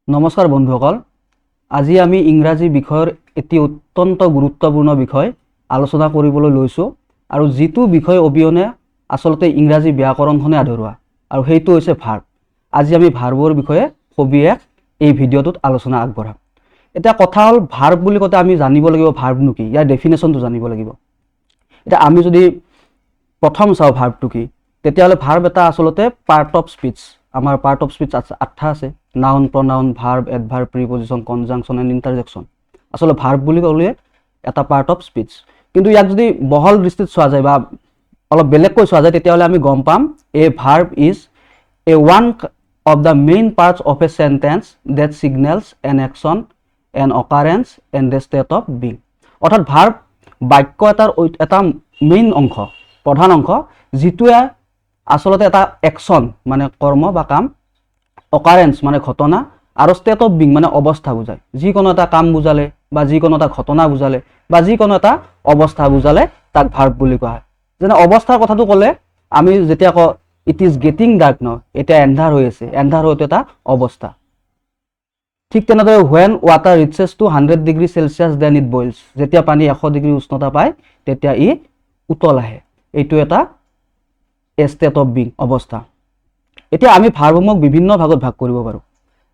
নমস্কাৰ বন্ধুসকল, আজি আমি ইংৰাজী বিষয়ৰ এটি অত্যন্ত গুৰুত্বপূৰ্ণ বিষয় আলোচনা কৰিবলৈ লৈছোঁ আৰু যিটো বিষয় অবিহনে আসলতে ইংৰাজী ব্যাকৰণখনে আধৰুৱা আৰু সেইটো হৈছে ভাৰ্ব। আজি আমি ভাৰ্বৰ বিষয়ে সবিশেষ এই ভিডিঅ'টোত আলোচনা আগবঢ়াম। এতিয়া কথা হ'ল ভাৰ্ব বুলি কওঁতে আমি জানিব লাগিব ভাৰ্বনো কি, ইয়াৰ ডেফিনেশ্যনটো জানিব লাগিব। এতিয়া আমি যদি প্ৰথম চাওঁ ভাৰ্বটো কি, তেতিয়াহ'লে ভাৰ্ব এটা আসলতে পাৰ্ট অফ স্পীচ। আমাৰ পাৰ্ট অফ স্পীচ আঠটা আছে: noun, প্ৰনাউন, verb, এডভাৰ্ব, preposition, conjunction and ইণ্টাৰজেকশ্যন। আচলতে ভাৰ্ব বুলি ক'লে এটা পাৰ্ট অফ স্পীচ। কিন্তু ইয়াক যদি বহল দৃষ্টিত চোৱা যায় বা অলপ বেলেগকৈ চোৱা যায়, তেতিয়াহ'লে আমি গম পাম a verb is a one of the main parts of a sentence that signals an action, an occurrence and the state of being. অৰ্থাৎ ভাৰ্ব বাক্য এটাৰ এটা মেইন অংশ, প্ৰধান অংশ, যিটোৱে আসলতে এটা একশ্যন মানে কৰ্ম বা কাম, অকাৰেঞ্চ মানে ঘটনা, আৰু ষ্টেট অফ বিং মানে অৱস্থা বুজায়। যিকোনো এটা কাম বুজালে বা যিকোনো এটা ঘটনা বুজালে বা যিকোনো এটা অৱস্থা বুজালে তাক ভাৰ্ব বুলি কোৱা হয়। যেনে অৱস্থাৰ কথাটো ক'লে আমি যেতিয়া কওঁ ইট ইজ গেটিং ডাৰ্ক ন, এতিয়া এন্ধাৰ হৈ আছে, এন্ধাৰ হয়তো এটা অৱস্থা। ঠিক তেনেদৰে when water reaches to 100 degree Celsius then it boils, যেতিয়া পানী 100 ডিগ্ৰী উষ্ণতা পায় তেতিয়া ই উতল আহে, এইটো এটা ষ্টেট অফ বিং অৱস্থা। এতিয়া আমি ভাৰ্বসমূহক বিভিন্ন ভাগত ভাগ কৰিব পাৰোঁ।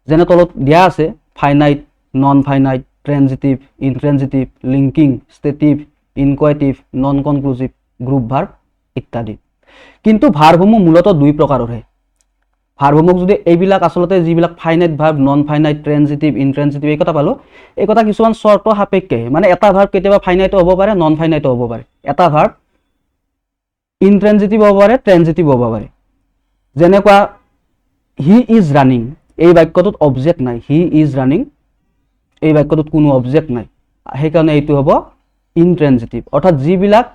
যেনে তলত দিয়া আছে finite, non finite, transitive, intransitive, linking, stative, inchoative, non conclusive, group verb ইত্যাদি। কিন্তু ভাৰ্বসমূহ মূলতঃ দুই প্ৰকাৰৰহে। ভাৰ্বসমূহ যদি এইবিলাক আচলতে যিবিলাক finite verb, non finite, transitive, ইনট্ৰেনজিটিভ, এই কথা পালোঁ, এই কথা কিছুমান চৰ্ত সাপেক্ষে, মানে এটা ভাৰ্ব কেতিয়াবা ফাইনাইটো হ'ব পাৰে, নন ফাইনাইটো হ'ব পাৰে। এটা ভাৰ্ব ইনট্ৰেনজিটিভ হ'ব পাৰে, ট্ৰেনজিটিভ হ'ব পাৰে। যেনেকুৱা হি ইজ ৰানিং, এই বাক্যটোত অবজেক্ট নাই, হি ইজ ৰানিং, এই বাক্যটোত কোনো অবজেক্ট নাই, সেইকাৰণে এইটো হ'ব ইনট্ৰেনজিটিভ। অৰ্থাৎ যিবিলাক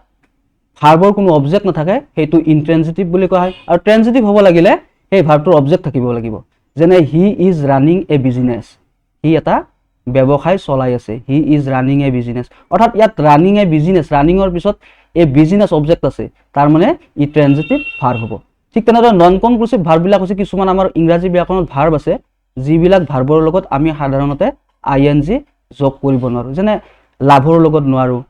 ভাৰ্বৰ কোনো অবজেক্ট নাথাকে সেইটো ইনট্ৰেনজিটিভ বুলি কোৱা হয়। আৰু ট্ৰেনজিটিভ হ'ব লাগিলে সেই ভাৰ্বটোৰ অবজেক্ট থাকিব লাগিব। যেনে he is running a business, সি এটা ব্যৱসায় চলাই আছে, he is running a business. অৰ্থাৎ ইয়াত ৰানিং এ বিজনেছ, ৰানিঙৰ পিছত এই বিজনেছ অবজেক্ট আছে, তাৰমানে ই ট্ৰেনজিটিভ ভাৰ্ব হ'ব। ঠিক তেনেদৰে নন কনক্লুচিভ ভাৰ্ববিলাক হৈছে কিছুমান আমাৰ ইংৰাজী ব্যাকৰণত ভাৰ্ব আছে যিবিলাক ভাৰ্বৰ লগত আমি সাধাৰণতে ING যোগ কৰিব নোৱাৰোঁ। যেনে লাভৰ লগত নোৱাৰোঁ,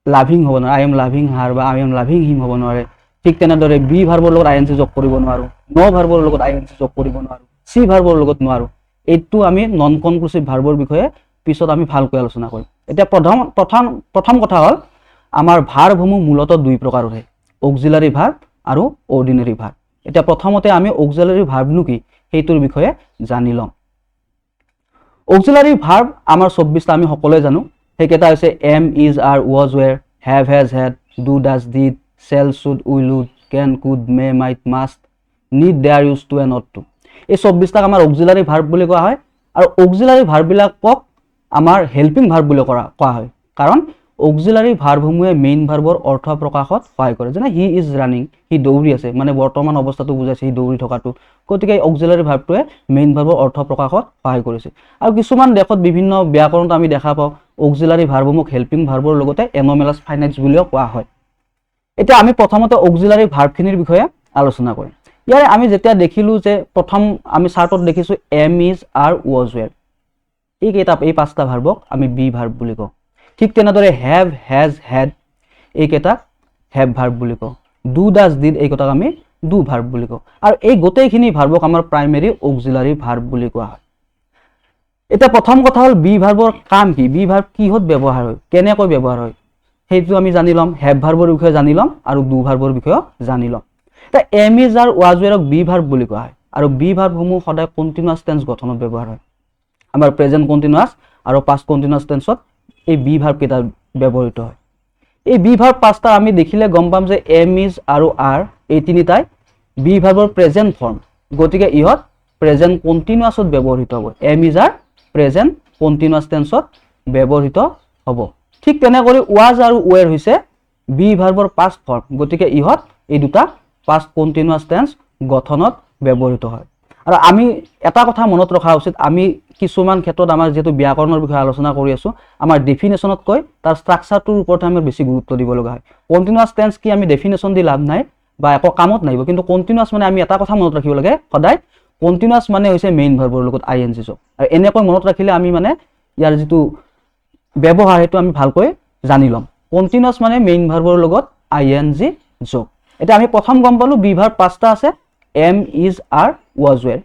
লাভিং হ'ব নোৱাৰে, আই এম লাভিং হাৰ বা আই এম লাভিং হিম হ'ব নোৱাৰে। ঠিক তেনেদৰে বি ভাৰ্বৰ লগত ING যোগ কৰিব নোৱাৰোঁ, ন ভাৰ্বৰ লগত ING যোগ কৰিব নোৱাৰোঁ, চি ভাৰ্বৰ লগত নোৱাৰোঁ। এইটো আমি নন কনক্লুচিভ ভাৰ্বৰ বিষয়ে পিছত আমি ভালকৈ আলোচনা কৰিম। এতিয়া প্ৰথম কথা হ'ল আমাৰ ভাৰ্বসমূহ মূলতঃ দুই প্ৰকাৰৰহে: অক্সিলাৰী ভাৰ্ব আৰু অৰ্ডিনেৰী ভাৰ্ব। এতিয়া প্ৰথমতে আমি অক্সিলাৰী ভাৰ্বনো কি সেইটোৰ বিষয়ে জানি ল'ম। অক্সিলাৰী ভাৰ্ব আমাৰ 24টা, আমি সকলোৱে জানো। সেইকেইটা হৈছে am, is, are, was, were, have, has, had, do, does, did, shall, should, will, would, can, could, may, might, must, need, dare, use to and ought to. এই 24টাক আমাৰ অক্সিলাৰী ভাৰ্ব বুলি কোৱা হয়। আৰু অক্সিলাৰী ভাৰ্ববিলাকক আমাৰ হেল্পিং ভাৰ্ব বুলি কোৱা হয়, কাৰণ অক্সিলাৰী ভাৰ্বসমূহে মেইন ভাৰ্বৰ অৰ্থ প্ৰকাশত সহায় কৰে। যেনে হি ইজ ৰানিং, সি দৌৰি আছে, মানে বৰ্তমান অৱস্থাটো বুজাইছে, সি দৌৰি থকাটো। গতিকে অক্সিলাৰী ভাৰ্বটোৱে মেইন ভাৰ্বৰ অৰ্থ প্ৰকাশত সহায় কৰিছে। আৰু কিছুমান দেশত বিভিন্ন ব্যাকৰণত আমি দেখা পাওঁ অক্সিলাৰী ভাৰ্বসমূহক হেল্পিং ভাৰ্বৰ লগতে এনমেলাছ ফাইনাইটছ বুলিও কোৱা হয়। এতিয়া আমি প্ৰথমতে অক্সিলাৰী ভাৰ্বখিনিৰ বিষয়ে আলোচনা কৰিম। ইয়াৰে আমি যেতিয়া দেখিলোঁ যে প্ৰথম আমি চাৰ্টত দেখিছোঁ এম, ইজ, আৰ, ৱাজ, ৱেৰ, এই 5টা ভাৰ্বক আমি বি ভাৰ্ব বুলি কওঁ। ঠিক তেনেদৰে হেভ, হেজ, হেড, এইকেইটাক হেভ ভাৰ্ব বুলি কওঁ। ডু, ডাজ, ডিড, এইকেইটাক আমি ডু ভাৰ্ব বুলি কওঁ। আৰু এই গোটেইখিনি ভাৰ্বক আমাৰ প্ৰাইমেৰী অক্সিলাৰী ভাৰ্ব বুলি কোৱা হয়। এতিয়া প্ৰথম কথা হ'ল বি ভাৰ্বৰ কাম কি, বি ভাৰ্ব কিহত ব্যৱহাৰ হয়, কেনেকৈ ব্যৱহাৰ হয়, সেইটো আমি জানি ল'ম। হেভ ভাৰ্বৰ বিষয়ে জানি ল'ম আৰু ডু ভাৰ্বৰ বিষয়েও জানি ল'ম। এতিয়া এম, ইজ, আৰ, ৱাজ, ৱেৰক বি ভাৰ্ব বুলি কোৱা হয়। আৰু বি ভাৰ্বসমূহ সদায় কণ্টিনিউৱাছ টেন্স গঠনত ব্যৱহাৰ হয়। আমাৰ প্ৰেজেণ্ট কণ্টিনিউৱাছ আৰু পাষ্ট কণ্টিনিউৱাছ টেন্সত এই বি ভাৰ্ব কেইটা ব্যৱহৃত হয়। এই বি ভাৰ্ব 5টা আমি দেখিলে গম পাম যে এম, ইজ আৰু আৰ, এই তিনিটাই বি ভাৰ্বৰ প্ৰেজেণ্ট ফৰ্ম, গতিকে ইহঁত প্ৰেজেণ্ট কণ্টিনিউৱাছত ব্যৱহৃত হ'ব। Am, is, are present continuous টেন্সত ব্যৱহৃত হ'ব। ঠিক তেনেকৈ ৱাজ আৰু ৱেৰ হৈছে বি ভাৰ্বৰ পাষ্ট ফৰ্ম, গতিকে ইহঁত এই দুটা পাষ্ট কণ্টিনিউৱাছ টেন্স গঠনত ব্যৱহৃত হয়। আৰু আমি এটা কথা মনত ৰখা উচিত, আমি কিছুমান ক্ষেত্ৰত আমাৰ যিহেতু ব্যাকৰণৰ বিষয়ে আলোচনা কৰি আছোঁ, আমাৰ ডেফিনেশ্যনতকৈ তাৰ ষ্ট্ৰাকচাৰটোৰ ওপৰত আমি বেছি গুৰুত্ব দিব লগা হয়। কণ্টিনিউৱাছ টেন্স কি আমি ডেফিনেশ্যন দি লাভ নাই বা একো কামত নাহিব, কিন্তু কণ্টিনিউৱাছ মানে আমি এটা কথা মনত ৰাখিব লাগে সদায়, কন্টিনিউয়াছ মানে হৈছে মেইন ভাৰ্বৰ লগত আইএনজি যোগ আৰু এনেকৈ মনত ৰাখিলে আমি মানে ইয়াৰ যেটো ব্যৱহাৰ হেতু আমি ভালকৈ জানি লম কন্টিনিউয়াছ মানে মেইন ভাৰ্বৰ লগত আইএনজি যোগ এটা আমি প্ৰথম গম পালো বি ভাৰ্ব পাঁচটা আছে am is are was were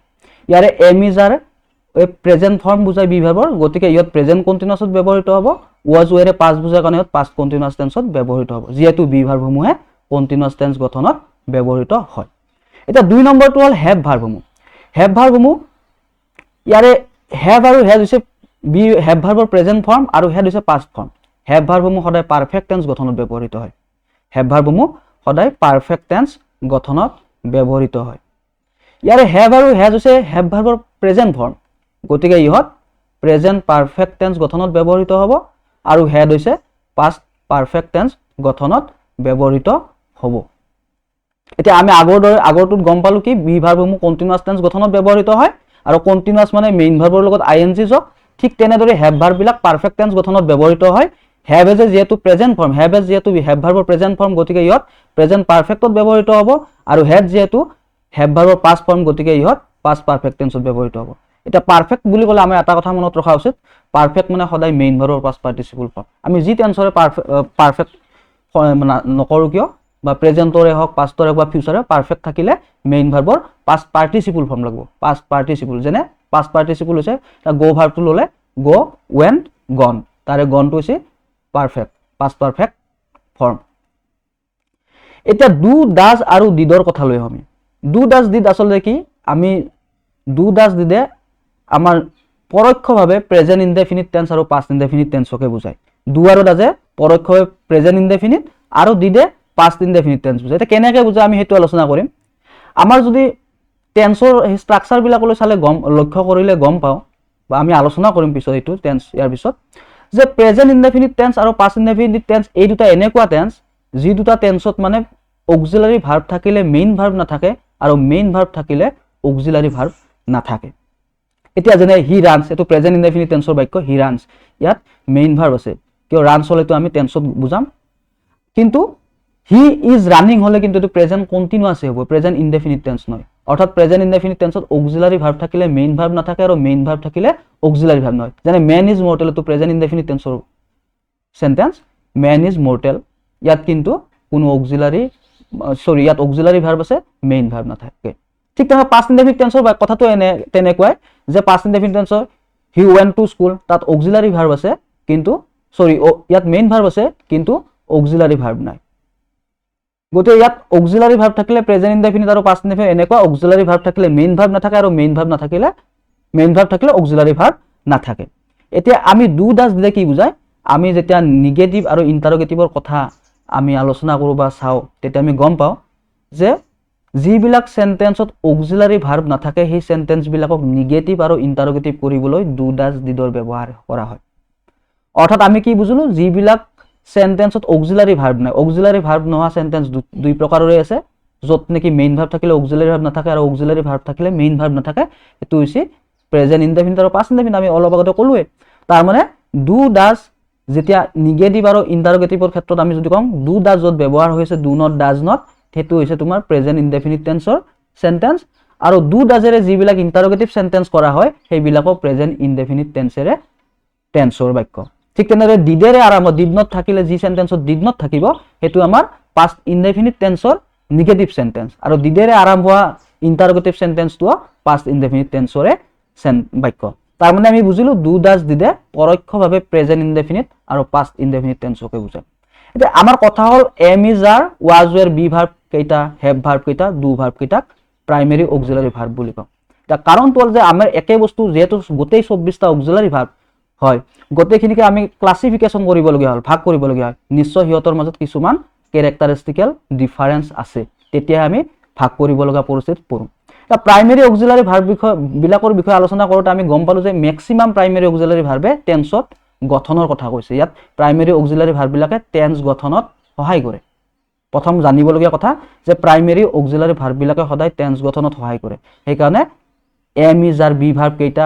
ইয়াৰে am is are present form বুজাই বি ভাৰ্বৰ গতিকে ইয়ত প্ৰেজেন্ট কন্টিনিউয়াছত ব্যৱহৃত হ'ব ওয়াজ ওয়্যাৰে পাঁচ বুজাৰ কাৰণে পাষ্ট কন্টিনিউয়াছ টেন্সত ব্যৱহৃত হ'ব যেহেতু বি ভাৰ্বসমূহে কন্টিনিউয়াছ টেন্স গঠনত ব্যৱহৃত হয় এটা দুই নম্বৰটো হল হ্যাভ ভাৰ্বসমূহ হ্যাভ ভাৰ্বসমূহ ইয়াৰে হ্যাভ আৰু হ্যাজ হৈছে বি হ্যাভ ভাৰ্বৰ প্ৰেজেন্ট ফৰ্ম আৰু হ্যাড হৈছে পাষ্ট ফৰ্ম হ্যাভ ভাৰ্বসমূহ সদায় পাৰফেক্ট টেন্স গঠনত ব্যৱহৃত হয় হ্যাভ ভাৰ্বসমূহ সদায় পাৰফেক্ট টেন্স গঠনত ব্যৱহৃত হয় ইয়াৰে হ্যাভ আৰু হ্যাজ হৈছে হ্যাভ ভাৰ্বৰ প্ৰেজেন্ট ফৰ্ম গতিকে ইহত প্ৰেজেন্ট পাৰফেক্ট টেন্স গঠনত ব্যৱহৃত হ'ব আৰু হ্যাড হৈছে পাষ্ট পাৰফেক্ট টেন্স গঠনত ব্যৱহৃত হ'ব এতিয়া আমি আগৰটোত গম পালো কি বি ভাৰ্বসমূহ কন্টিনিউয়াছ টেন্স গঠনত ব্যৱহৃত হয় আৰু কন্টিনিউয়াছ মানে মেইন ভাৰ্বৰ লগত আইএনজি যোগ ঠিক তেনেদৰে হ্যাভ ভাৰ্ব বিলাক পাৰফেক্ট টেন্স গঠনত ব্যৱহৃত হয় হ্যাভ এজ যেহেতু প্ৰেজেন্ট ফৰ্ম হ্যাভ এজ যেহেতু হ্যাভ ভাৰ্বৰ প্ৰেজেন্ট ফৰ্ম গতিকে ইহত প্ৰেজেন্ট পাৰফেক্টত ব্যৱহৃত হ'ব আৰু হ্যাড যেহেতু হ্যাভ ভাৰ্বৰ পাষ্ট ফৰ্ম গতিকে ইহত পাষ্ট পাৰফেক্ট টেন্সত ব্যৱহৃত হ'ব এটা পাৰফেক্ট বুলি কলে আমি এটা কথা মনত ৰখা উচিত পাৰফেক্ট মানে সদায় মেইন ভাৰ্বৰ পাষ্ট পাৰ্টিসিপল ফৰ্ম আমি যি টেন্সৰে পাৰফেক্ট নকৰো কিয় বা প্ৰেজেন্টৰে হক পাষ্টৰে বা ফিউচাৰে পাৰফেক্ট থাকিলে মেইন ভাৰ্বৰ পাষ্ট পাৰ্টিসিপল ফৰ্ম লাগিব পাষ্ট পাৰ্টিসিপল যেনে পাষ্ট পাৰ্টিসিপল হৈছে গো ভাৰ্বটো ললে গো ওয়েন্ট গন তাৰে গনটো হৈছে পাৰফেক্ট পাষ্ট পাৰফেক্ট ফৰ্ম এটা ডু ডাজ আৰু ডিডৰ কথা লৈ আমি ডু ডাজ ডিড আসলে কি আমি ডু ডাজ ডিডে আমাৰ পৰোক্ষভাৱে প্ৰেজেন্ট ইনডেফিনিট টেন্স আৰু পাষ্ট ইনডেফিনিট টেন্সকে বুজায় ডু আৰু ডাজে পৰোক্ষভাৱে প্ৰেজেন্ট ইনডেফিনিট আৰু ডিডে পাষ্ট ইনডেফিনিট টেন্স বুজায় এটা কেনেকৈ বুজায় আমি হেতু আলোচনা কৰিম আমাৰ যদি টেন্সৰ স্ট্ৰাকচাৰ বিলাকলৈ চালে লক্ষ্য কৰিলে গম পাও বা আমি আলোচনা কৰিম পিছত এটো টেন্স ইয়াৰ পিছত যে প্ৰেজেন্ট ইনডেফিনিট টেন্স আৰু পাষ্ট ইনডেফিনিট টেন্স এই দুটা এনেকুৱা টেন্স যি দুটা টেন্সত মানে অক্সিলাৰি ভাৰ্ব থাকিলে মেইন ভাৰ্ব নাথাকে আৰু মেইন ভাৰ্ব থাকিলে অক্সিলাৰি ভাৰ্ব নাথাকে এতিয়া যেনে হি ৰানছ এটো প্ৰেজেন্ট ইনডেফিনিট টেন্সৰ বাক্য হি ৰানছ ইয়াত মেইন ভাৰ্ব আছে কিয় ৰানছ হলেতো আমি টেন্সত বুজাম কিন্তু হি ইজ ৰানিং হলে কিন্তু এটো প্ৰেজেন্ট কন্টিনিউয়াছ হ'ব প্ৰেজেন্ট ইনডেফিনিট টেন্স নহয় অৰ্থাৎ প্ৰেজেন্ট ইনডেফিনিট টেন্সত অক্সিলাৰি ভাৰ্ব থাকিলে মেইন ভাৰ্ব নাথাকে আৰু মেইন ভাৰ্ব থাকিলে অক্সিলাৰি ভাৰ্ব নহয় যেনে ম্যান ইজ মৰ্টেল এটো প্ৰেজেন্ট ইনডেফিনিট টেন্সৰ সেন্টেন্স ম্যান ইজ মৰ্টেল ইয়াত কিন্তু কোনো অক্সিলাৰি ইয়াত অক্সিলাৰি ভাৰ্ব আছে মেইন ভাৰ্ব নাথাকে ঠিক তেনে পাষ্ট ইনডেফিনিট টেন্সৰ কথাটো তেনেকুৱাই যে পাষ্ট ইনডেফিনিট টেন্সৰ হি ওয়েন্ট টু স্কুল তাত অক্সিলাৰি ভাৰ্ব আছে কিন্তু ইয়াত মেইন ভাৰ্ব আছে কিন্তু অক্সিলাৰি ভাৰ্ব নাই গতে ইয়াত অক্সিলাৰি ভাৰ্ব থাকিলে প্ৰেজেন্ট ইনডেফিনিট আৰু পাষ্ট ইনডেফিনিট এনেকুৱা অক্সিলাৰি ভাৰ্ব থাকিলে মেইন ভাৰ্ব নাথাকে আৰু মেইন ভাৰ্ব নাথাকিলে মেইন ভাৰ্ব থাকিলে অক্সিলাৰি ভাৰ্ব নাথাকে এতিয়া আমি ডু ডাজ দিলে কি বুজায় আমি যেতিয়া নিগেটিভ আৰু ইন্টাৰোগেটিভৰ কথা আমি আলোচনা কৰো বা চাও তেতিয়া আমি গম পাও যে যিবিলাক সেন্টেন্সত অক্সিলাৰি ভাৰ্ব নাথাকে সেই সেন্টেন্স বিলাকক নিগেটিভ আৰু ইন্টাৰোগেটিভ কৰিবলৈ ডু ডাজ ডিডৰ ব্যৱহাৰ কৰা হয় অৰ্থাৎ আমি কি বুজিলো যিবিলাক সেন্টেন্সত অক্সিলাৰি ভাৰ্ব নাই অক্সিলাৰি ভাৰ্ব নোহোৱা সেন্টেন্স দুই প্ৰকাৰৰে আছে যত নেকি মেইন ভাৰ্ব থাকিলে অক্সিলাৰি ভাৰ্ব নাথাকে আৰু অক্সিলাৰি ভাৰ্ব থাকিলে মেইন ভাৰ্ব নাথাকে এটো হৈছে প্ৰেজেন্ট ইনডেফিনিট আৰু পাষ্ট ইনডেফিনিট আমি অলপ আগতে কলোৱে তাৰ মানে ডু ডাজ যেতিয়া নিগেটিভ আৰু ইন্টাৰোগেটিভৰ ক্ষেত্ৰত আমি যদি কম ডু ডাজ যত ব্যৱহাৰ হৈছে ডু নট ডাজ নট হেতু হৈছে তোমাৰ প্ৰেজেন্ট ইনডেফিনিট টেন্সৰ সেন্টেন্স আৰু ডু ডাজেৰে যিবিলাক ইন্টাৰোগেটিভ সেন্টেন্স কৰা হয় সেইবিলাকক প্ৰেজেন্ট ইনডেফিনিট টেন্সেৰে টেন্সৰ বাক্য ঠিক তেনেদৰে ডিডেৰে আৰম্ভ ডিড নট থাকিলে যি সেন্টেন্সত ডিড নট থাকিব হেতু আমাৰ পাষ্ট ইনডেফিনিট টেন্সৰ নিগেটিভ সেন্টেন্স আৰু ডিডেৰে আৰম্ভ হোৱা ইন্টাৰোগেটিভ সেন্টেন্সটো পাষ্ট ইনডেফিনিট টেন্সৰে বাক্য তাৰ মানে আমি বুজিলো ডু ডাজ ডিডে পৰোক্ষভাৱে প্ৰেজেন্ট ইনডেফিনিট আৰু পাষ্ট ইনডেফিনিট টেন্সকে বুজায় এটা আমাৰ কথা হল am is are was were be verb কেইটা হ্যাভ ভাৰ্ব কেইটা ডু ভাৰ্ব কেইটাক প্ৰাইমেৰী অক্সিলাৰি ভাৰ্ব বুলি কওঁ এটা কাৰণটো হল যে আমাৰ একে বস্তু যেহেতু গোটেই 24টা অক্সিলাৰি ভাৰ্ব হয় গোটেইখিনিকে আমি ক্লাসিফিকেশন কৰিবলগীয়া হল ভাগ কৰিবলগীয়া হয় নিশ্চয় হিয়তৰ মাজত কিছুমান ক্যাৰেক্টাৰিষ্টিকেল ডিফাৰেন্স আছে তেতিয়া আমি ভাগ কৰিবলগা পৰিস্থিতিত পৰো এটা প্ৰাইমেৰী অক্সিলাৰি ভাৰ্ব বিলাকৰ বিষয়ে আলোচনা কৰোতে আমি গম পালো যে ম্যাক্সিমাম প্ৰাইমেৰী অক্সিলাৰি ভাৰ্বে টেন্সত গঠনৰ কথা কৈছে ইয়াত প্ৰাইমেৰী অক্সিলাৰি ভাৰ্ব বিলাকে টেন্স গঠনত সহায় কৰে প্ৰথম জানিবলগীয়া কথা যে প্ৰাইমেৰী অক্সিলাৰি ভাৰ্ব বিলাকে সদায় টেন্স গঠনত সহায় কৰে সেই কাৰণে am is are be verb কেইটা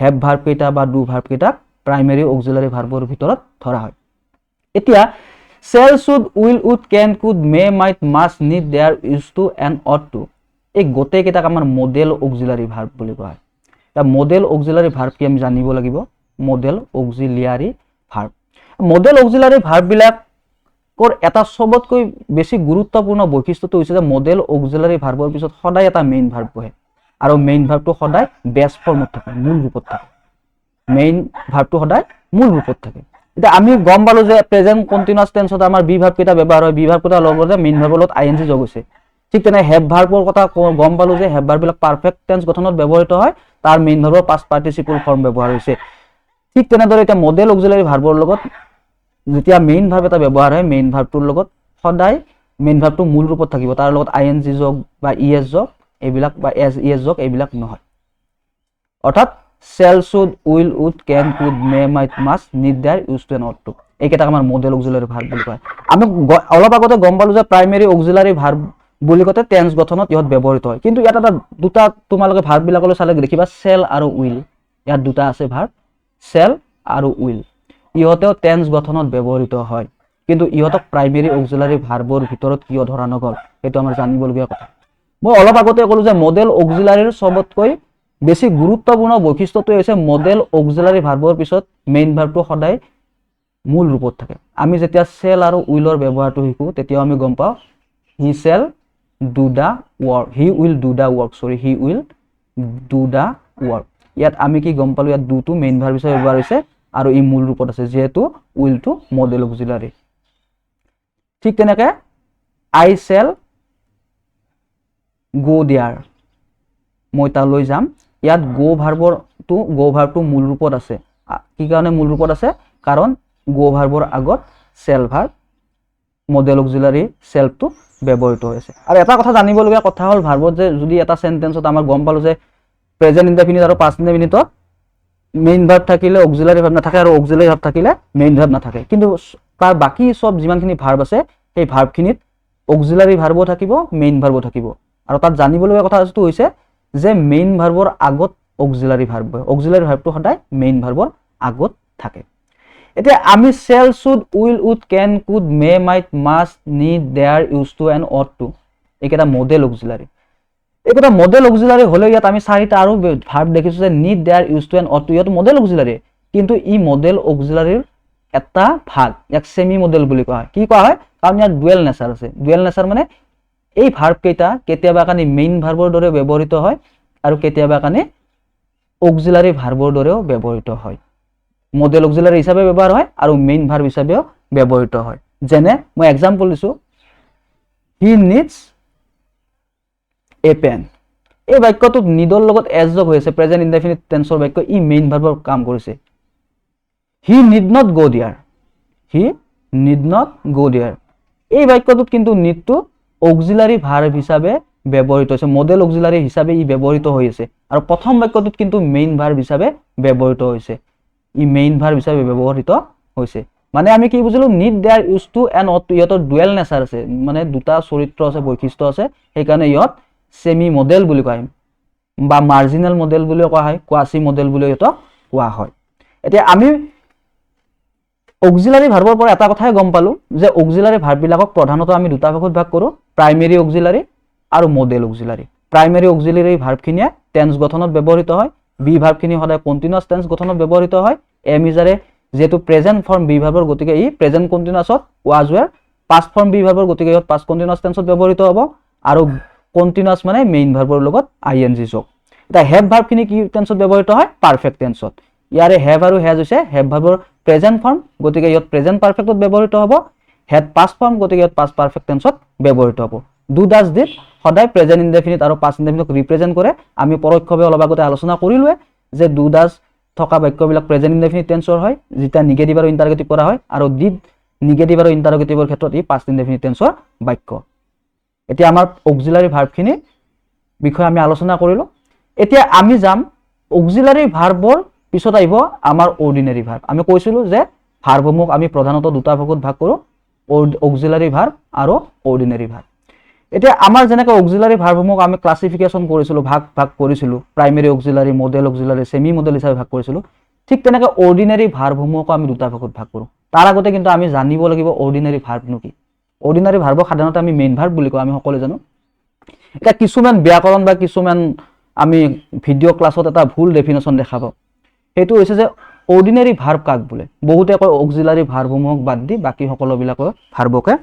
হ্যাভ ভাৰ্ব কেইটা বা ডু ভাৰ্ব কেইটাক প্ৰাইমেৰী অক্সিলাৰি ভাৰ্বৰ ভিতৰত ধৰা হয় এতিয়া shall should will would can could may might must need there used to and ought to এই গোটেইকেইটাক আমাৰ মডেল অক্সিলাৰী ভাৰ্ব বুলি কোৱা হয়। এতিয়া মডেল অক্সিলাৰী ভাৰ্ব কি আমি জানিব লাগিব। Modal auxiliary verb, modal auxiliary ভাৰ্ববিলাকৰ এটা চবতকৈ বেছি গুৰুত্বপূৰ্ণ বৈশিষ্ট্যটো হৈছে যে মডেল অক্সিলাৰী ভাৰ্বৰ পিছত সদায় এটা মেইন ভাৰ্ব বহে আৰু মেইন ভাৰ্বটো সদায় বেছ ফৰ্মত থাকে, মূল ৰূপত থাকে। মেইন ভাৰ্বটো সদায় মূল ৰূপত থাকে। এতিয়া আমি গম পালো যে প্ৰেজেন্ট কন্টিনিউয়াস টেন্সত আমাৰ বি ভাৰ্ব কেইটা ব্যৱহাৰ হয়, বি ভাৰ্ব কেইটা লগতে মেইন ভাৰ্বৰ লগত আইএনজি যোগ হৈছে। ঠিক তেনে হেভ ভাৰ্বৰ কথা গম পালো যে হেভ ভাৰ্ববিলাক পাৰফেক্ট টেন্স গঠনত ব্যৱহৃত হয়, তাৰ মেইন ভাৰ্বৰ পাষ্ট পাৰ্টিচিপল ফৰ্ম ব্যৱহাৰ হৈছে। ঠিক তেনেদৰে এতিয়া মডেল অক্সিলাৰী ভাৰ্বৰ লগত যেতিয়া মেইন ভাৰ্ব এটা ব্যৱহাৰ হয়, মেইন ভাৰ্বটোৰ লগত সদায় মেইন ভাৰ্বটো মূল ৰূপত থাকিব, তাৰ লগত আইএনজি যোগ বা ইএছ যোগ এইবিলাক বা এছ ইএছ যোগ এইবিলাক নহয়। অৰ্থাৎ shall, should, will, would, can, could, may, might, must, need, dare, used to and ought to এইকেইটাক আমাৰ মডেল অক্সিলাৰী ভাৰ্ব বুলি কয়। আমি অলপ আগতে গম পালো যে প্ৰাইমেৰী অক্সিলাৰী ভাৰ্ব বুলি কওঁতে টেন্স গঠনত ইহঁত ব্যৱহৃত হয়, কিন্তু ইয়াত এটা দুটা তোমালোকে ভাৰ্ববিলাকলৈ চালে দেখিবা shall আৰু will, ইয়াত দুটা আছে ভাৰ্ব shall আৰু will, ইহঁতেও টেন্স গঠনত ব্যৱহৃত হয়, কিন্তু ইহঁতক প্ৰাইমেৰী অক্সিলাৰী ভাৰ্বৰ ভিতৰত কিয় ধৰা নগ'ল সেইটো আমাৰ জানিবলগীয়া কথা। মই অলপ আগতে ক'লো যে মডেল অক্সিলাৰীৰ চবতকৈ বেছি গুৰুত্বপূৰ্ণ বৈশিষ্ট্যটো হৈছে মডেল অক্সিলাৰী ভাৰ্বৰ পিছত মেইন ভাৰ্বটো সদায় মূল ৰূপত থাকে। আমি যেতিয়া shall আৰু willৰ ব্যৱহাৰটো শিকো তেতিয়াও আমি গম পাওঁ he shall do the work, he will do the work, he will do the work। ইয়াত আমি কি গম পালো, ইয়াত do টো মেইন ভাৰ্ব হিচাপে ব্যৱহাৰ হৈছে আৰু ই মূল ৰূপত আছে যিহেতু will টো মডেল অক্সিলাৰী। ঠিক তেনেকে I shall go there, মই তালৈ যাম, ইয়াত গো ভাৰ্বটো মূল ৰূপত আছে। কি কাৰণে মূল ৰূপত আছে, কাৰণ গো ভাৰ্বৰ আগত shall ভাৰ্ব মডেল অক্সিলাৰী সেলফটো ব্যৱহৃত হৈছে। আৰু এটা কথা জানিবলগীয়া কথা হ'ল ভাৰ্বত যে যদি এটা সেন্টেন্সত আমাৰ গম পালো যে প্ৰেজেন্ট ইনডেফিনিট আৰু পাষ্ট ইনডেফিনিটত মেইন ভাৰ্ব থাকিলে অক্সিলাৰী ভাৰ্ব নাথাকে আৰু অক্সিলাৰী ভাৰ্ব থাকিলে মেইন ভাৰ্ব নাথাকে, কিন্তু তাৰ বাকি সব যিমানখিনি ভাৰ্ব আছে সেই ভাৰ্বখিনিত অক্সিলাৰী ভাৰ্বও থাকিব, মেইন ভাৰ্বও থাকিব। আৰু তাত জানিবলগীয়া কথাটো হৈছে যে মেইন ভাৰ্বৰ আগত অক্সিলাৰী ভাৰ্ব হয়, অক্সিলাৰী ভাৰ্বটো সদায় মেইন ভাৰ্বৰ আগত থাকে। এতিয়া আমি shall, should, will, would, can, could, may, might, must, need, dare, used to and ought to এইকেইটা মডেল অক্সিলাৰী। এইকেইটা মডেল অক্সিলাৰী হ'লেও ইয়াত আমি চাৰিটা আৰু ভাৰ্ব দেখিছো যে need, dare, used to and ought to ইহঁত মডেল অক্সিলাৰী, কিন্তু ই মডেল অক্সিলাৰীৰ এটা ভাগ, ইয়াক সেমি মডেল বুলি কোৱা হয়। কি কোৱা হয়, কাৰণ ইয়াত ডুৱেল নেচাৰ আছে। ডুৱেল নেচাৰ মানে এই ভাৰ্ব কেইটা কেতিয়াবা কানি মেইন ভাৰ্বৰ দৰে ব্যৱহৃত হয় আৰু কেতিয়াবা কানি অক্সিলাৰী ভাৰ্বৰ দৰেও ব্যৱহৃত হয়। মডেল অক্সিলাৰী হিচাপে ব্যৱহাৰ হয় আৰু মেইন ভাৰ্ব হিচাপেও ব্যৱহৃত হয়। যেনে মই এক্সাম্পল দিছো, হি নিডছ এ পেন, এই বাক্যটোত নিডৰ লগত এছ যোগ হৈ আছে, প্ৰেজেন্ট ইনডেফিনিট টেন্সৰ বাক্য, ই মেইন ভাৰ্বৰ কাম কৰিছে। He need not go there, he need not go there, এই বাক্যটোত কিন্তু নিডটো অক্সিলাৰী ভাৰ্ব হিচাপে ব্যৱহৃত হৈছে, মডেল অক্সিলাৰী হিচাপে ই ব্যৱহৃত হৈ আছে। আৰু প্ৰথম বাক্যটোত কিন্তু মেইন ভাৰ্ব হিচাপে ব্যৱহৃত হৈছে, ই মেইন ভাৰ্ব হিচাপে ব্যৱহৃত হৈছে। মানে আমি কি বুজিলো, need, dare, use to and ought to ইহঁতৰ ডুৱেল নেচাৰ আছে, মানে দুটা চৰিত্ৰ আছে, বৈশিষ্ট্য আছে, সেইকাৰণে ইহঁত সেমি মডেল বুলি কোৱা হয় বা মাৰ্জিনেল মডেল বুলিও কোৱা হয়, কোৱাচি মডেল বুলিও ইহঁতক কোৱা হয়। এতিয়া আমি অক্সিলাৰী ভাৰ্বৰ পৰা এটা কথাই গম পালো যে অক্সিলাৰী ভাৰ্ববিলাকক প্ৰধানতঃ আমি দুটা ভাগত ভাগ কৰো, প্ৰাইমেৰী অক্সিলাৰী আৰু মডেল অক্সিলাৰী। প্ৰাইমেৰী অক্সিলাৰী ভাৰ্বখিনিয়ে টেন্স গঠনত ব্যৱহৃত হয়, বি ভাৰ্বখিনি সদায় কন্টিনিউয়াস টেন্স গঠনত ব্যৱহৃত হয়। এম ইজাৰে যেহেতু প্ৰেজেন্ট ফৰ্ম বি ভাৰ্বৰ গতিকে ই প্ৰেজেন্ট কন্টিনিউয়াছত was were, past form be ভাৰ্বৰ গতিকে ইহঁত পাষ্ট কন্টিনিউয়াস টেন্সত ব্যৱহৃত হ'ব, আৰু কন্টিনিউয়াস মানে মেইন ভাৰ্বৰ লগত আইএনজি যোগ। এতিয়া হেভ ভাৰ্বখিনি কি টেন্সত ব্যৱহৃত হয়, পাৰফেক্ট টেন্সত। ইয়াৰে হেভ আৰু হেজ হৈছে হেভ ভাৰ্বৰ প্ৰেজেন্ট ফৰ্ম, গতিকে ইহঁত প্ৰেজেন্ট পাৰফেক্টত ব্যৱহৃত হ'ব। হেড পাষ্ট ফৰ্ম, গতিকে ইহঁত পাষ্ট পাৰফেক্ট টেন্সত ব্যৱহৃত হ'ব। ডু, ডাজ, ডিড সদায় প্ৰেজেন্ট ইনডেফিনিট আৰু পাষ্ট ইনডেফিনিটক ৰিপ্ৰেজেন্ট কৰে। আমি পৰোক্ষভাৱে অলপ আগতে আলোচনা কৰিলোৱে যে ডু, ডাজ থকা বাক্যবিলাক প্ৰেজেন্ট ইনডেফিনিট টেন্সৰ হয় যেতিয়া নিগেটিভ আৰু ইন্টাৰগেটিভ কৰা হয়, আৰু ডিড নিগেটিভ আৰু ইন্টাৰগেটিভৰ ক্ষেত্ৰত ই পাষ্ট ইনডেফিনিট টেন্সৰ বাক্য। এতিয়া আমাৰ অক্সিলাৰী ভাৰ্বখিনি বিষয়ে আমি আলোচনা কৰিলো। এতিয়া আমি যাম অক্সিলাৰী ভাৰ্বৰ পিছত আহিব আমাৰ অৰ্ডিনাৰী ভাৰ্ব। আমি কৈছিলো যে ভাৰ্বসমূহ আমি প্ৰধানতঃ দুটা ভাগত ভাগ কৰো, অক্সিলাৰী ভাৰ্ব আৰু অৰ্ডিনাৰী ভাৰ্ব। এতিয়া আমাৰ যেনেকৈ অক্সিলাৰী ভাৰ্বসমূহ আমি ক্লাছিফিকেশ্যন কৰিছিলো, ভাগ কৰিছিলো, primary auxiliary, model auxiliary, semi model হিচাপে ভাগ কৰিছিলো, ঠিক তেনেকৈ অৰ্ডিনাৰী ভাৰ্বসমূহকো আমি দুটা ভাগত ভাগ কৰো। তাৰ আগতে কিন্তু আমি জানিব লাগিব অৰ্ডিনাৰী ভাৰ্বনো কি। অৰ্ডিনাৰী ভাৰ্বক সাধাৰণতে আমি মেইন ভাৰ্ব বুলি কওঁ, আমি সকলোৱে জানো। এটা কিছুমান ব্যাকৰণ বা কিছুমান আমি ভিডিঅ' ক্লাছত এটা ভুল ডেফিনেশ্যন দেখা পাওঁ, সেইটো হৈছে যে অৰ্ডিনাৰী ভাৰ্ব কাক বোলে, বহুতে কয় অক্সিলাৰী ভাৰ্বসমূহক বাদ দি বাকী সকলোবিলাকৰ ভাৰ্বকে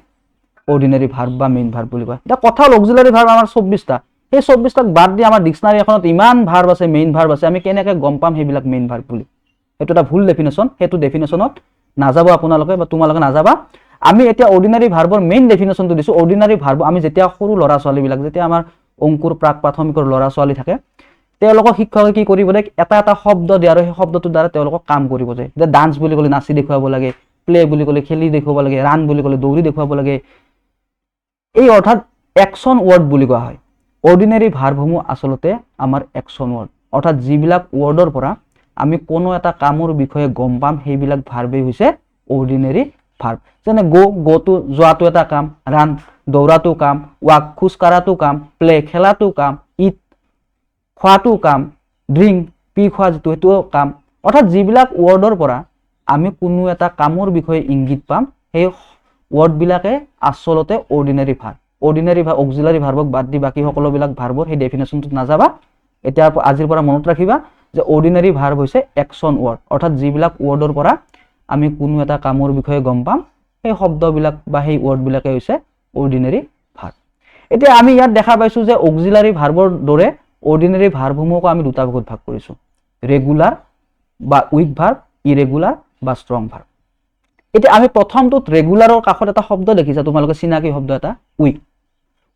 অৰ্ডিনাৰী ভাৰ্ব বা মেইন ভাৰ্ব বুলি কয়। এতিয়া কথা হ'ল অক্সিলাৰী ভাৰ্ব আমাৰ 24টা, সেই 24টাক বাদ দি আমাৰ ডিকচনাৰী এখনত ইমান ভাৰ্ব আছে, মেইন ভাৰ্ব আছে, আমি কেনেকৈ গম পাম সেইবিলাক মেইন ভাৰ্ব বুলি? সেইটো এটা ভুল ডেফিনেশ্যন, সেইটো ডেফিনেশ্যনত নাযাব আপোনালোকে বা তোমালোকে নাযাবা। আমি এতিয়া অৰ্ডিনাৰী ভাৰ্বৰ মেইন ডেফিনেশ্যনটো দিছোঁ। অৰ্ডিনাৰী ভাৰ্ব আমি যেতিয়া সৰু ল'ৰা ছোৱালীবিলাক, যেতিয়া আমাৰ অংকুৰ প্ৰাক প্ৰাথমিকৰ ল'ৰা ছোৱালী থাকে, তেওঁলোকক শিক্ষকে কি কৰিব লাগে, এটা এটা শব্দ দিয়ে আৰু সেই শব্দটোৰ দ্বাৰা তেওঁলোকক কাম কৰিব যায়। যে ডান্স বুলি ক'লে নাচি দেখুৱাব লাগে, প্লে বুলি ক'লে খেলি দেখুৱাব লাগে, ৰান বুলি ক'লে দৌৰি দেখুৱাব লাগে, এই অৰ্থাৎ একশ্যন ৱৰ্ড বুলি কোৱা হয়। অৰ্ডিনাৰী ভাৰ্বসমূহ আচলতে আমাৰ একশ্যন ৱৰ্ড, অৰ্থাৎ যিবিলাক ৱৰ্ডৰ পৰা আমি কোনো এটা কামৰ বিষয়ে গম পাম সেইবিলাক ভাৰ্বেই হৈছে অৰ্ডিনাৰী ভাৰ্ব। যেনে গ'টো যোৱাটো এটা কাম, ৰান দৌৰাটো কাম, ৱাক খোজ কঢ়াটো কাম, প্লে খেলাটো কাম, ইট খোৱাটো কাম, ড্ৰিংক পি খোৱা যিটো সেইটোও কাম। অৰ্থাৎ যিবিলাক ৱৰ্ডৰ পৰা আমি কোনো এটা কামৰ বিষয়ে ইংগিত পাম সেই ৱৰ্ডবিলাকে আচলতে ordinary verb. Ordinary verb auxiliary ভাৰ্বক বাদ দি বাকী সকলোবিলাক ভাৰ্বৰ সেই ডেফিনেশ্যনটোত নাযাবা। এতিয়া আজিৰ পৰা মনত ৰাখিবা যে অৰ্ডিনাৰী ভাৰ্ব হৈছে একশ্যন ৱৰ্ড, অৰ্থাৎ যিবিলাক ৱৰ্ডৰ পৰা আমি কোনো এটা কামৰ বিষয়ে গম পাম সেই শব্দবিলাক বা সেই ৱৰ্ডবিলাকে হৈছে অৰ্ডিনাৰী ভাৰ্ব। এতিয়া আমি ইয়াত দেখা পাইছোঁ যে অক্সিলাৰী ভাৰ্বৰ দৰে অৰ্ডিনাৰী ভাৰ্বসমূহকো আমি দুটা ভাগত ভাগ কৰিছোঁ, ৰেগুলাৰ বা উইক ভাৰ্ব, ইৰেগুলাৰ বা ষ্ট্ৰং ভাৰ্ব। এতিয়া আমি প্ৰথমটোত ৰেগুলাৰৰ কাষত এটা শব্দ দেখিছা তোমালোকে, চিনাকি শব্দ এটা উইক।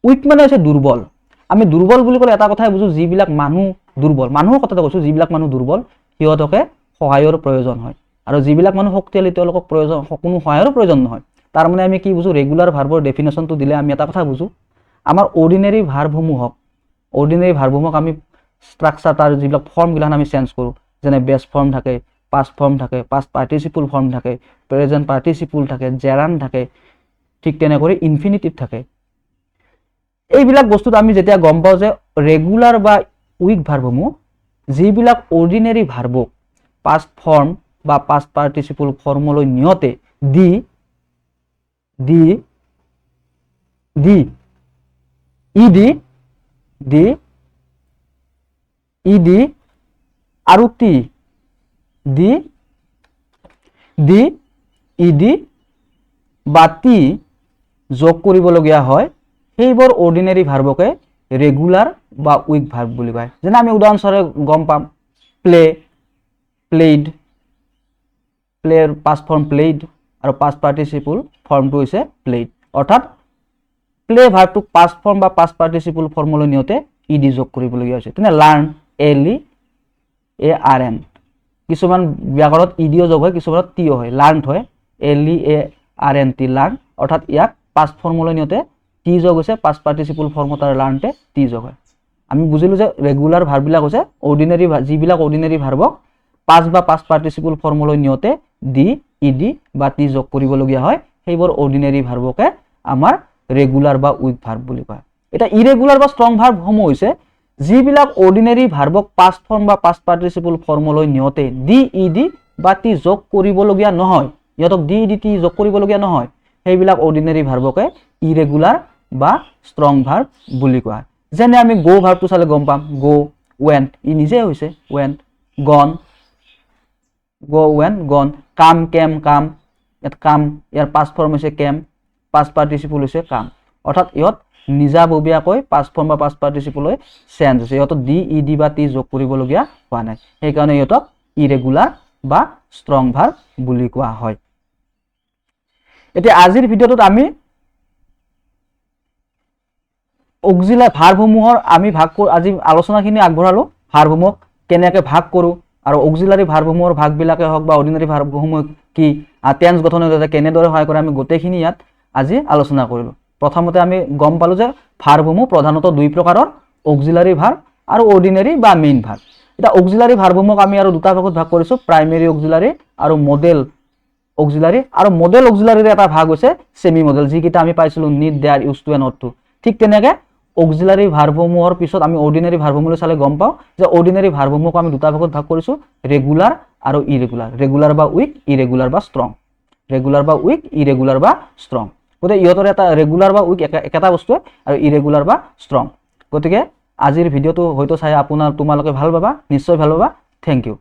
উইক মানে হৈছে দুৰ্বল। আমি দুৰ্বল বুলি ক'লে এটা কথাই বুজো, যিবিলাক মানুহ দুৰ্বল, মানুহৰ কথাটো কৈছোঁ, যিবিলাক মানুহ দুৰ্বল সিহঁতকে সহায়ৰ প্ৰয়োজন হয়, আৰু যিবিলাক মানুহ শক্তিশালী তেওঁলোকক কোনো সহায়ৰ প্ৰয়োজন নহয়। তাৰ মানে আমি কি বুজো, ৰেগুলাৰ ভাৰ্বৰ ডেফিনেশ্যনটো দিলে আমি এটা কথা বুজো, আমাৰ অৰ্ডিনাৰী ভাৰ্বসমূহক আমি ষ্ট্ৰাকচাৰ তাৰ যিবিলাক ফৰ্মবিলাক আমি চেঞ্জ কৰোঁ, যেনে বেছ ফৰ্ম থাকে, পাষ্ট ফৰ্ম থাকে, পাষ্ট পাৰ্টিচিপল ফৰ্ম থাকে, প্ৰেজেণ্ট পাৰ্টিচিপল থাকে, জেৰান থাকে, ঠিক তেনেকৈ ইনফিনিটিভ থাকে। এইবিলাক বস্তুত আমি যেতিয়া গম পাওঁ যে ৰেগুলাৰ বা উইক ভাৰ্বসমূহ যিবিলাক অৰ্ডিনাৰী ভাৰ্বক পাষ্ট ফৰ্ম বা পাষ্ট পাৰ্টিচিপল ফৰ্মলৈ নিয়তে ইডি আৰু ইডি বা টি যোগ কৰিবলগীয়া হয়, সেইবোৰ অৰ্ডিনাৰী ভাৰ্বকে ৰেগুলাৰ বা উইক ভাৰ্ব বুলি কয়। যেনে আমি উদাহৰণস্বৰূপে গম পাম প্লেইড, প্লেৰ পাষ্ট ফৰ্ম প্লেইড আৰু পাষ্ট পাৰ্টিচিপল ফৰ্মটো হৈছে প্লেইড। অৰ্থাৎ প্লে ভাৰ্বটোক পাষ্ট ফৰ্ম বা পাষ্ট পাৰ্টিচিপল ফৰ্মলৈ নিয়তে ইডি যোগ কৰিবলগীয়া হৈছে। তেনে লাৰ্ণ, LEARN, কিছুমান ব্যাকৰণত ইডিও যোগ হয়, কিছুমানত টিও হয়, লাৰ্ণ হয়, LEARNT লাৰ্ণ, অৰ্থাৎ ইয়াক পাষ্ট ফৰ্মলৈ নিয়তে টি যোগ হৈছে, পাষ্ট পাৰ্টিচিপল ফৰ্মত আৰু লাৰ্ণতে টি যোগ হয়। আমি বুজিলোঁ যে ৰেগুলাৰ ভাৰ্ববিলাক হৈছে অৰ্ডিনাৰী, যিবিলাক অৰ্ডিনাৰী ভাৰ্বক পাষ্ট বা পাষ্ট পাৰ্টিচিপল ফৰ্মলৈ নিয়তে ইডি বা টি যোগ কৰিবলগীয়া হয়, সেইবোৰ অৰ্ডিনাৰী ভাৰ্বকে আমাৰ ৰেগুলাৰ বা উইক ভাৰ্ব বুলি কয়। এতিয়া ইৰেগুলাৰ বা ষ্ট্ৰং ভাৰ্বসমূহ হৈছে যিবিলাক অৰ্ডিনাৰী ভাৰ্বক পাষ্ট ফৰ্ম বা পাষ্ট পাৰ্টিচিপল ফৰ্মলৈ নিয়তে ইডি বা টি যোগ কৰিবলগীয়া নহয়, ইহঁতক ইডি টি যোগ কৰিবলগীয়া নহয়, সেইবিলাক অৰ্ডিনাৰী ভাৰ্বকে ইৰেগুলাৰ বা ষ্ট্ৰং ভাৰ্ব বুলি কোৱা হয়। যেনে আমি গো ভাৰ্বটো চালে গম পাম, গো, ৱেণ্ট, ই নিজে হৈছে ৱেণ্ট, গন, গন, কাম, কাম, ইয়াত কাম, ইয়াৰ পাষ্ট ফৰ্ম হৈছে কেম, পাষ্ট পাৰ্টিচিপল হৈছে কাম। অৰ্থাৎ ইহঁত নিজাববীয়াকৈ পাষ্ট ফৰ্ম বা পাষ্ট পাৰ্টিচিপললৈ চেঞ্জ হৈছে, ইহঁতক ইডি বা টি যোগ কৰিবলগীয়া হোৱা নাই, সেইকাৰণে ইহঁতক ইৰেগুলাৰ বা ষ্ট্ৰং ভাৰ্ব বুলি কোৱা হয়। এতিয়া আজিৰ ভিডিঅ'টোত আমি অক্সিলাৰী ভাৰ্বসমূহৰ আমি আজি আলোচনাখিনি আগবঢ়ালোঁ, ভাৰ্বসমূহক কেনেকৈ ভাগ কৰোঁ আৰু অক্সিলাৰী ভাৰ্বসমূহৰ ভাগবিলাকে হওক বা অৰ্ডিনাৰী ভাৰ্বসমূহ কি, টেন্স গঠনৰ কেনেদৰে সহায় কৰে, আমি গোটেইখিনি ইয়াত আজি আলোচনা কৰিলোঁ। প্ৰথমতে আমি গম পালোঁ যে ভাৰ্বসমূহ প্ৰধানতঃ দুই প্ৰকাৰৰ, অক্সিলাৰী ভাৰ্ব আৰু অৰ্ডিনাৰী বা মেইন ভাৰ্ব। এতিয়া অক্সিলাৰী ভাৰ্বসমূহক আমি আৰু দুটা ভাগত ভাগ কৰিছোঁ, প্ৰাইমেৰী অক্সিলাৰী আৰু মডেল অক্সিলাৰী। আৰু মডেল অক্সিলাৰীৰ এটা ভাগ হৈছে চেমি মডেল, যিকেইটা আমি পাইছিলোঁ need, dare, use to, not to. ঠিক তেনেকৈ অক্সিলাৰী ভাৰ্বসমূহৰ পিছত আমি অৰ্ডিনাৰী ভাৰ্বসমূহলৈ চালে গম পাওঁ যে অৰ্ডিনাৰী ভাৰ্বসমূহক আমি দুটা ভাগত ভাগ কৰিছোঁ, ৰেগুলাৰ আৰু ইৰেগুলাৰ, ৰেগুলাৰ বা উইক, ইৰেগুলাৰ বা ষ্ট্ৰং, ৰেগুলাৰ বা উইক, ইৰেগুলাৰ বা ষ্ট্ৰং। গতিকে ইহঁতৰ এটা ৰেগুলাৰ বা উইক একেটা বস্তুৱে আৰু ইৰেগুলাৰ বা ষ্ট্ৰং। গতিকে আজিৰ ভিডিঅ'টো হয়তো চাই তোমালোকে ভাল পাবা, নিশ্চয় ভাল পাবা। Thank U.